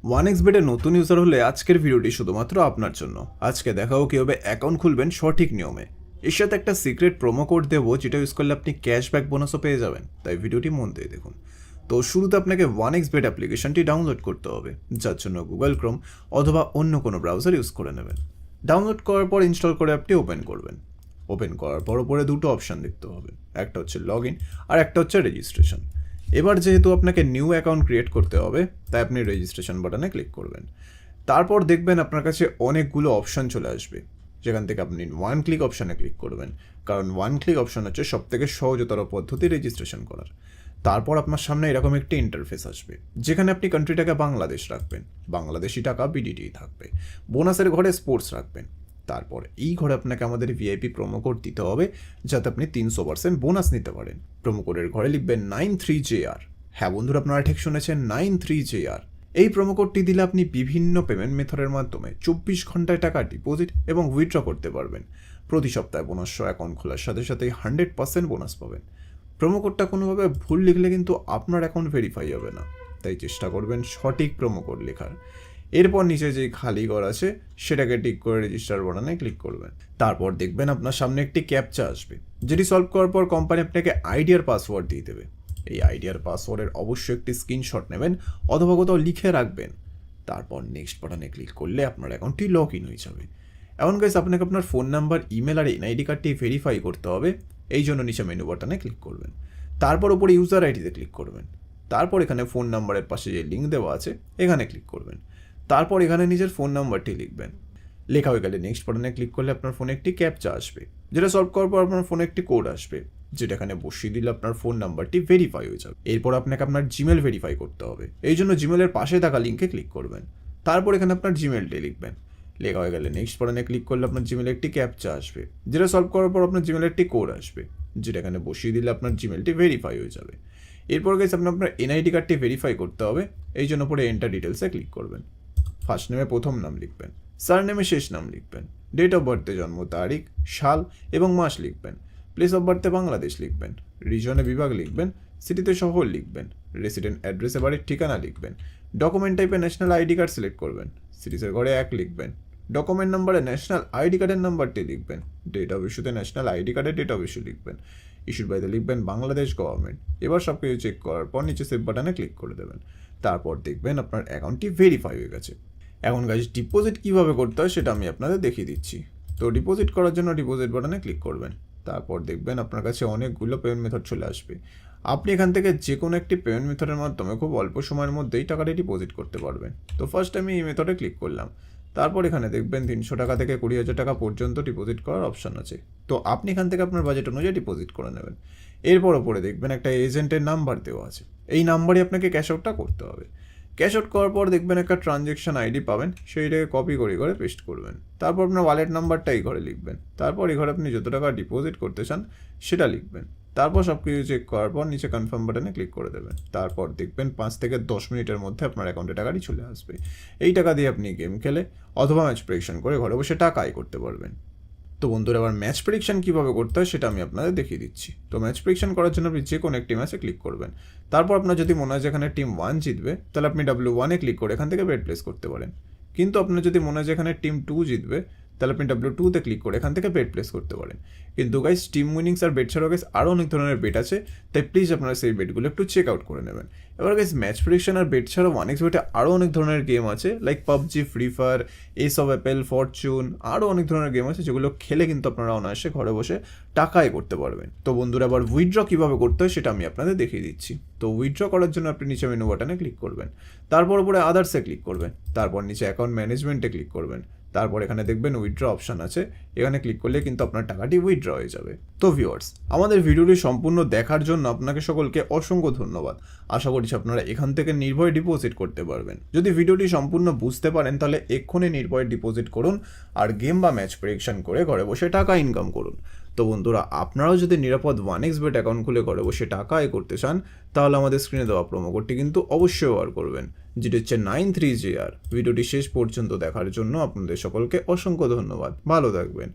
OneXBet-এর নতুন ইউজার হলে আজকের ভিডিওটি শুধুমাত্র আপনার জন্য। আজকে দেখাবো কীভাবে অ্যাকাউন্ট খুলবেন সঠিক নিয়মে। এর সাথে একটা সিক্রেট প্রোমো কোড দেবো, যেটা ইউজ করলে আপনি ক্যাশব্যাক বোনাসও পেয়ে যাবেন। তাই ভিডিওটি মন দিয়ে দেখুন। তো শুরুতে আপনাকে OneXBet অ্যাপ্লিকেশনটি ডাউনলোড করতে হবে, যার জন্য গুগল ক্রোম অথবা অন্য কোনো ব্রাউজার ইউজ করে নেবেন। ডাউনলোড করার পর ইনস্টল করে অ্যাপটি ওপেন করবেন। ওপেন করার পর ওপরে দুটো অপশান দেখতে হবে, একটা হচ্ছে লগ ইন আর একটা হচ্ছে রেজিস্ট্রেশন। এবার যেহেতু আপনাকে নিউ অ্যাকাউন্ট ক্রিয়েট করতে হবে, তাই আপনি রেজিস্ট্রেশন বাটনে ক্লিক করবেন। তারপর দেখবেন আপনার কাছে অনেকগুলো অপশান চলে আসবে, যেখান থেকে আপনি ওয়ান ক্লিক অপশানে ক্লিক করবেন, কারণ ওয়ান ক্লিক অপশান হচ্ছে সবথেকে সহজতর পদ্ধতি রেজিস্ট্রেশন করার। তারপর আপনার সামনে এরকম একটি ইন্টারফেস আসবে, যেখানে আপনি কান্ট্রিটাকে বাংলাদেশ রাখবেন, বাংলাদেশি টাকা বিডিটি থাকবে, বোনাসের ঘরে স্পোর্টস রাখবেন। তারপর এই ঘরে আপনাকে আমাদের ভিআইপি প্রোমো কোড দিতে হবে, যাতে আপনি 300% বোনাস নিতে পারেন। প্রোমো কোডের ঘরে লিখবেন 93JR। হ্যাঁ বন্ধুরা, আপনারা ঠিক শুনেছেন, 93JR। এই প্রোমো কোডটি দিলে আপনি বিভিন্ন পেমেন্ট মেথডের মাধ্যমে 24 ঘন্টায় টাকা ডিপোজিট এবং উইথড্র করতে পারবেন। প্রতি সপ্তাহে বোনাস অ্যাকাউন্ট খোলার সাথে সাথেই 100% বোনাস পাবেন। প্রোমো কোডটা কোনোভাবে ভুল লিখলে কিন্তু আপনার অ্যাকাউন্ট ভেরিফাই হবে না, তাই চেষ্টা করবেন সঠিক প্রোমো কোড লেখার। এরপর নিচে যে খালি ঘর আছে সেটাকে টিক করে রেজিস্টার বাটনে ক্লিক করবেন। তারপর দেখবেন আপনার সামনে একটি ক্যাপচা আসবে, যেটি সলভ করার পর কোম্পানি আপনাকে আইডিয়ার পাসওয়ার্ড দিয়ে দেবে। এই আইডিয়ার পাসওয়ার্ডের অবশ্যই একটি স্ক্রিনশট নেবেন অথবা কোথাও লিখে রাখবেন। তারপর নেক্সট বাটনে ক্লিক করলে আপনার অ্যাকাউন্টটি লগ ইন হয়ে যাবে। এখন গাইস, আপনাকে আপনার ফোন নাম্বার, ইমেল আর এনআইডি কার্ডটি ভেরিফাই করতে হবে। এই জন্য নিচে মেনু বাটনে ক্লিক করবেন। তারপর উপরে ইউজার আইডিতে ক্লিক করবেন। তারপর এখানে ফোন নাম্বারের পাশে যে লিঙ্ক দেওয়া আছে এখানে ক্লিক করবেন। তারপর এখানে নিজের ফোন নাম্বারটি লিখবেন। লেখা হয়ে গেলে নেক্সট বাটনে ক্লিক করলে আপনার ফোনে একটি ক্যাপচা আসবে, যেটা সলভ করার পর আপনার ফোনে একটি কোড আসবে, যেটা এখানে বসিয়ে দিলে আপনার ফোন নাম্বারটি ভেরিফাই হয়ে যাবে। এরপর আপনাকে আপনার জিমেল ভেরিফাই করতে হবে। এই জন্য জিমেলের পাশে থাকা লিঙ্কে ক্লিক করবেন। তারপর এখানে আপনার জিমেলটি লিখবেন। লেখা হয়ে গেলে নেক্সট বাটনে ক্লিক করলে আপনার জিমেলে একটি ক্যাপচা আসবে, যেটা সলভ করার পর আপনার জিমেলের একটি কোড আসবে, যেটা এখানে বসিয়ে দিলে আপনার জিমেলটি ভেরিফাই হয়ে যাবে। এরপর গেছে আপনার এনআইডি কার্ডটি ভেরিফাই করতে হবে। এই জন্য পরে এন্টার ডিটেলসে ক্লিক করবেন। ফার্স্ট নেমে প্রথম নাম লিখবেন, সার নেমে শেষ নাম লিখবেন, ডেট অফ বার্থে জন্ম তারিখ, সাল এবং মাস লিখবেন, প্লেস অফ বার্থে বাংলাদেশ লিখবেন, রিজনে বিভাগ লিখবেন, সিটিতে শহর লিখবেন, রেসিডেন্ট অ্যাড্রেসে বাড়ির ঠিকানা লিখবেন, ডকুমেন্ট টাইপে ন্যাশনাল আইডি কার্ড সিলেক্ট করবেন, সিরিজের ঘরে 1 লিখবেন, ডকুমেন্ট নাম্বারে ন্যাশনাল আইডি কার্ডের নাম্বারটি লিখবেন, ডেট অফ ইস্যুতে ন্যাশনাল আইডি কার্ডের ডেট অফ ইস্যু লিখবেন, ইস্যুর বাইরে লিখবেন বাংলাদেশ গভর্নমেন্ট। এবার সব কিছু চেক করার পর নিচে সেভ বাটনে ক্লিক করে দেবেন। তারপর দেখবেন আপনার অ্যাকাউন্টটি ভেরিফাই হয়ে গেছে। এখন গাইস, ডিপোজিট কীভাবে করতে হয় সেটা আমি আপনাদের দেখিয়ে দিচ্ছি। তো ডিপোজিট করার জন্য ডিপোজিট বাটনে ক্লিক করবেন। তারপর দেখবেন আপনার কাছে অনেকগুলো পেমেন্ট মেথড চলে আসবে। আপনি এখান থেকে যে কোনো একটি পেমেন্ট মেথডের মাধ্যমে খুব অল্প সময়ের মধ্যেই টাকাটি ডিপোজিট করতে পারবেন। তো ফার্স্ট আমি এই মেথডে ক্লিক করলাম। তারপর এখানে দেখবেন 300 টাকা থেকে 20,000 টাকা পর্যন্ত ডিপোজিট করার অপশান আছে। তো আপনি এখান থেকে আপনার বাজেট অনুযায়ী ডিপোজিট করে নেবেন। এরপর ওপরে দেখবেন একটা এজেন্টের নাম্বার দেওয়া আছে। এই নাম্বারই আপনাকে ক্যাশ আউটটা করতে হবে। ক্যাশ আউট করার পর দেখবেন একটা ট্রানজ্যাকশন আইডি পাবেন, সেইটাকে কপি করে পেস্ট করবেন। তারপর আপনার ওয়ালেট নাম্বারটা এই ঘরে লিখবেন। তারপর এই ঘরে আপনি যত টাকা ডিপোজিট করতে চান সেটা লিখবেন। তারপর সব কিছু চেক করার পর নিচে কনফার্ম বাটনে ক্লিক করে দেবেন। তারপর দেখবেন 5 থেকে 10 মিনিটের মধ্যে আপনার অ্যাকাউন্টে টাকাটি চলে আসবে। এই টাকা দিয়ে আপনি গেম খেলে অথবা ম্যাচ প্রেডিকশন করে ঘরে বসে টাকা আয় করতে পারবেন। তো বন্ধুরা, এবার ম্যাচ প্রেডিকশন কীভাবে করতে হয় সেটা আমি আপনাদের দেখিয়ে দিচ্ছি। তো ম্যাচ প্রেডিকশন করার জন্য আপনি যে কোনো একটি ম্যাচে ক্লিক করবেন। তারপর আপনার যদি মনে হয় যেখানে টিম 1 জিতবে, তাহলে আপনি W1-এ ক্লিক করে এখান থেকে বেট প্লেস করতে পারেন। কিন্তু আপনার যদি মনে হয় যেখানে টিম 2 জিতবে, তাহলে আপনি W2-তে ক্লিক করে এখান থেকে বেট প্লেস করতে পারেন। কিন্তু গাইস, টিম উইনিংস আর বেট ছাড়াও গাইস আরও অনেক ধরনের বেট আছে, তাই প্লিজ আপনারা সেই বেটগুলো একটু চেক আউট করে নেবেন। এবার গাইস, ম্যাচ প্রেডিকশন আর বেট ছাড়াও OneXBet-এ আরও অনেক ধরনের গেম আছে, like PUBG, free fire, S of Apple, Fortune, আরও অনেক ধরনের গেম আছে, যেগুলো খেলে কিন্তু আপনারা অনায়াসে ঘরে বসে টাকাই করতে পারবেন। তো বন্ধুরা, আবার উইথড্র কীভাবে করতে হয় সেটা আমি আপনাদের দেখিয়ে দিচ্ছি। তো উইথড্র করার জন্য আপনি নিচে মেনু বাটনে ক্লিক করবেন। তারপর উপরে আদার্সে ক্লিক করবেন। তারপর নিচে অ্যাকাউন্ট ম্যানেজমেন্টে ক্লিক করবেন। তারপর এখানে দেখবেন উইথড্র অপশান আছে, এখানে ক্লিক করলে কিন্তু আপনার টাকাটি উইথড্র হয়ে যাবে। তো ভিউয়ার্স, আমাদের ভিডিওটি সম্পূর্ণ দেখার জন্য আপনাকে সকলকে অসংখ্য ধন্যবাদ। আশা করছি আপনারা এখান থেকে নির্ভয়ে ডিপোজিট করতে পারবেন। যদি ভিডিওটি সম্পূর্ণ বুঝতে পারেন তাহলে এক্ষুনি নির্ভয়ে ডিপোজিট করুন আর গেম বা ম্যাচ প্রেডিকশন করে ঘরে বসে টাকা ইনকাম করুন। তো বন্ধুরা, আপনারাও যদি নিরাপদ OneXBet অ্যাকাউন্ট খুলে ঘরে বসে টাকা আয় করতে চান, তাহলে আমাদের স্ক্রিনে দেওয়া প্রোমো কোডটি কিন্তু অবশ্যই ব্যবহার করবেন, যেটি হচ্ছে 93JR। ভিডিওটি শেষ পর্যন্ত দেখার জন্য আপনাদের সকলকে অসংখ্য ধন্যবাদ। ভালো থাকবেন।